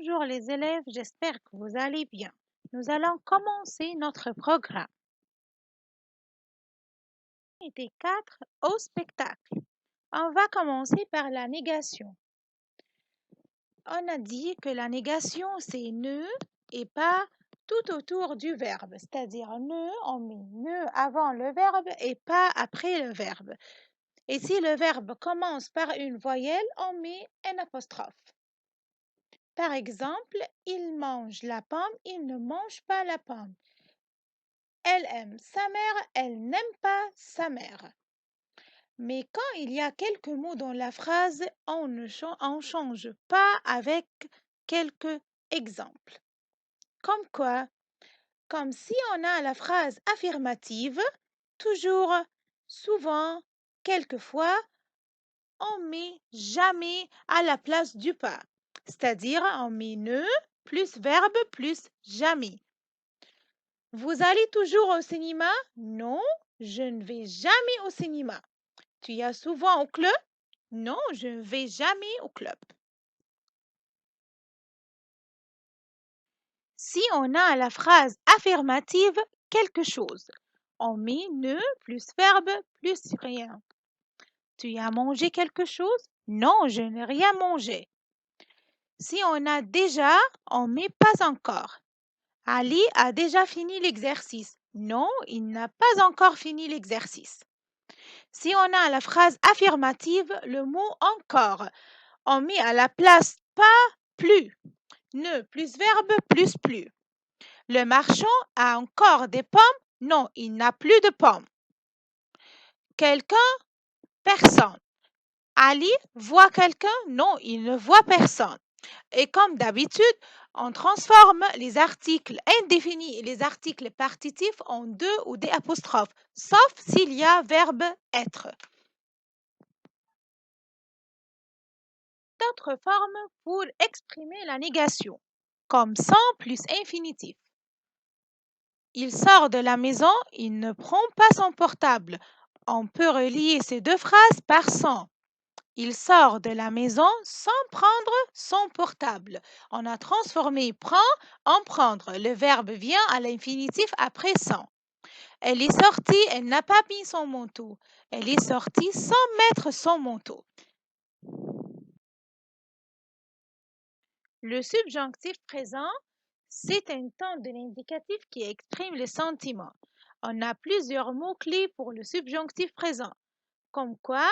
Bonjour les élèves, j'espère que vous allez bien. Nous allons commencer notre programme. Unité 4 au spectacle. On va commencer par la négation. On a dit que la négation, c'est ne et pas tout autour du verbe. C'est-à-dire ne, on met ne avant le verbe et pas après le verbe. Et si le verbe commence par une voyelle, on met un apostrophe. Par exemple, il mange la pomme, il ne mange pas la pomme. Elle aime sa mère, elle n'aime pas sa mère. Mais quand il y a quelques mots dans la phrase, on ne change pas avec quelques exemples. Comme quoi? Comme si on a la phrase affirmative, toujours, souvent, quelquefois, on met jamais à la place du pas. C'est-à-dire, on met ne plus verbe plus jamais. Vous allez toujours au cinéma? Non, je ne vais jamais au cinéma. Tu y as souvent au club? Non, je ne vais jamais au club. Si on a la phrase affirmative quelque chose, on met ne plus verbe plus rien. Tu as mangé quelque chose? Non, je n'ai rien mangé. Si on a déjà, on met pas encore. Ali a déjà fini l'exercice. Non, il n'a pas encore fini l'exercice. Si on a la phrase affirmative, le mot encore, on met à la place pas, plus. Ne plus verbe plus plus. Le marchand a encore des pommes? Non, il n'a plus de pommes. Quelqu'un? Personne. Ali voit quelqu'un? Non, il ne voit personne. Et comme d'habitude, on transforme les articles indéfinis et les articles partitifs en deux ou des apostrophes, sauf s'il y a verbe être. D'autres formes pour exprimer la négation, comme sans plus infinitif. Il sort de la maison, il ne prend pas son portable. On peut relier ces deux phrases par sans. Il sort de la maison sans prendre son portable. On a transformé prend en prendre. Le verbe vient à l'infinitif après sans. Elle est sortie, elle n'a pas mis son manteau. Elle est sortie sans mettre son manteau. Le subjonctif présent, c'est un temps de l'indicatif qui exprime les sentiments. On a plusieurs mots-clés pour le subjonctif présent, comme quoi,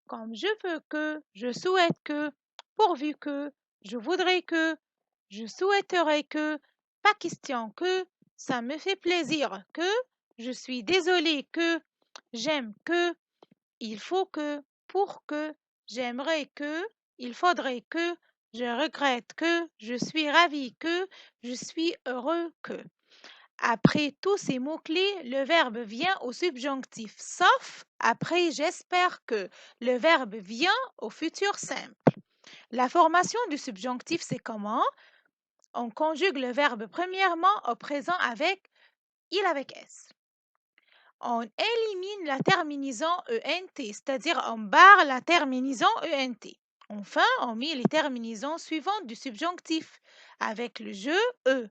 comme je veux que, je souhaite que, pourvu que, je voudrais que, je souhaiterais que, pas question que, ça me fait plaisir que, je suis désolée que, j'aime que, il faut que, pour que, j'aimerais que, il faudrait que, je regrette que, je suis ravie que, je suis heureux que. Après tous ces mots-clés, le verbe vient au subjonctif, sauf après j'espère que. Le verbe vient au futur simple. La formation du subjonctif, c'est comment? On conjugue le verbe premièrement au présent avec il avec S. On élimine la terminaison ENT, c'est-à-dire on barre la terminaison ENT. Enfin, on met les terminaisons suivantes du subjonctif avec le je, E.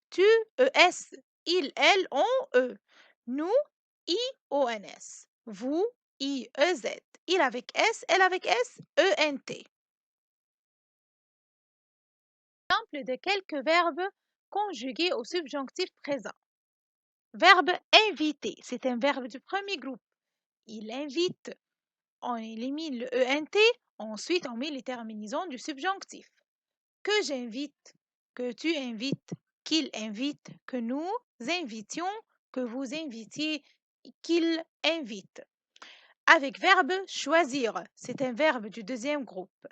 Tu, ES. Il, elle, on, eux. Nous, I, ONS. Vous, I, EZ. Il avec S, elle avec S, ENT. Exemple de quelques verbes conjugués au subjonctif présent. Verbe inviter, c'est un verbe du premier groupe. Il invite. On élimine le ENT, ensuite on met les terminaisons du subjonctif. Que j'invite, que tu invites, qu'il invite, que nous invitions, que vous invitiez, qu'il invite. Avec verbe choisir, c'est un verbe du deuxième groupe.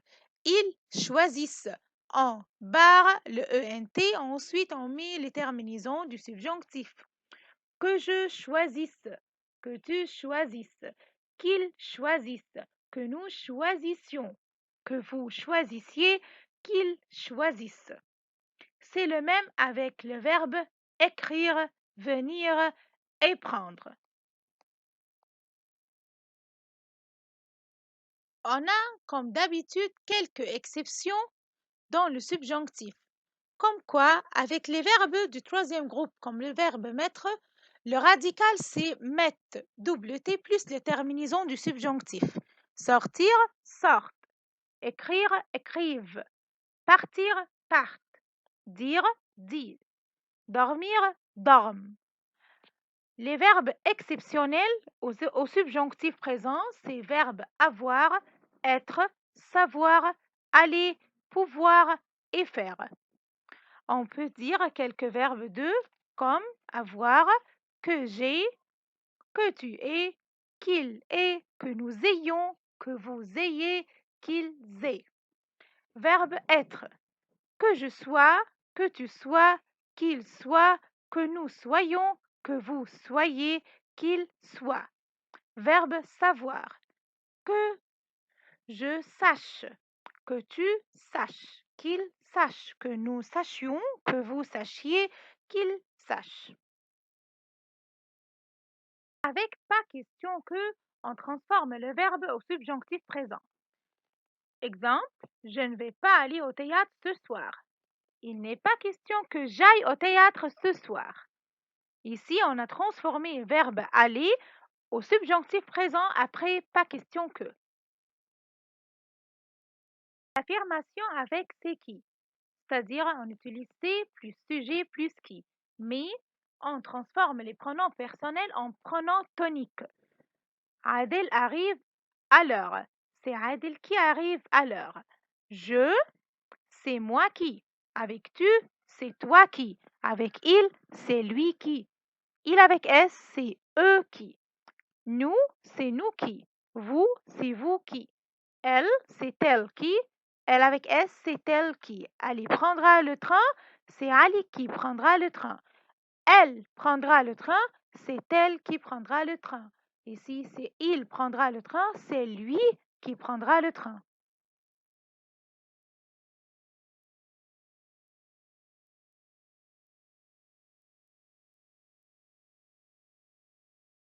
Ils choisissent. On barre le ENT, ensuite on met les terminaisons du subjonctif. Que je choisisse, que tu choisisses, qu'ils choisissent, que nous choisissions, que vous choisissiez, qu'ils choisissent. C'est le même avec le verbe écrire, venir et prendre. On a, comme d'habitude, quelques exceptions dans le subjonctif. Comme quoi, avec les verbes du troisième groupe, comme le verbe mettre, le radical c'est mette, double T plus les terminaisons du subjonctif. Sortir, sortent. Écrire, écrivent. Partir, partent. Dire, disent. Dormir, dorment. Les verbes exceptionnels au subjonctif présent, c'est verbes avoir, être, savoir, aller, pouvoir et faire. On peut dire quelques verbes de comme avoir, que j'ai, que tu es, qu'il est, que nous ayons, que vous ayez, qu'ils aient. Verbe être. Que je sois, que tu sois, qu'il soit, que nous soyons, que vous soyez, qu'il soit. Verbe savoir. Que je sache, que tu saches, qu'il sache, que nous sachions, que vous sachiez, qu'il sache. Avec pas question que, on transforme le verbe au subjonctif présent. Exemple, je ne vais pas aller au théâtre ce soir. Il n'est pas question que j'aille au théâtre ce soir. Ici, on a transformé le verbe aller au subjonctif présent après pas question que. L'affirmation avec c'est qui, c'est-à-dire on utilise c'est plus sujet plus qui, mais on transforme les pronoms personnels en pronoms toniques. Adel arrive à l'heure. C'est Adel qui arrive à l'heure. Je, c'est moi qui. Avec tu, c'est toi qui. Avec il, c'est lui qui. Il avec S, c'est eux qui. Nous, c'est nous qui. Vous, c'est vous qui. Elle, c'est elle qui. Elle avec S, c'est elle qui. Ali prendra le train, c'est Ali qui prendra le train. Elle prendra le train, c'est elle qui prendra le train. Ici, c'est il prendra le train, c'est lui qui prendra le train.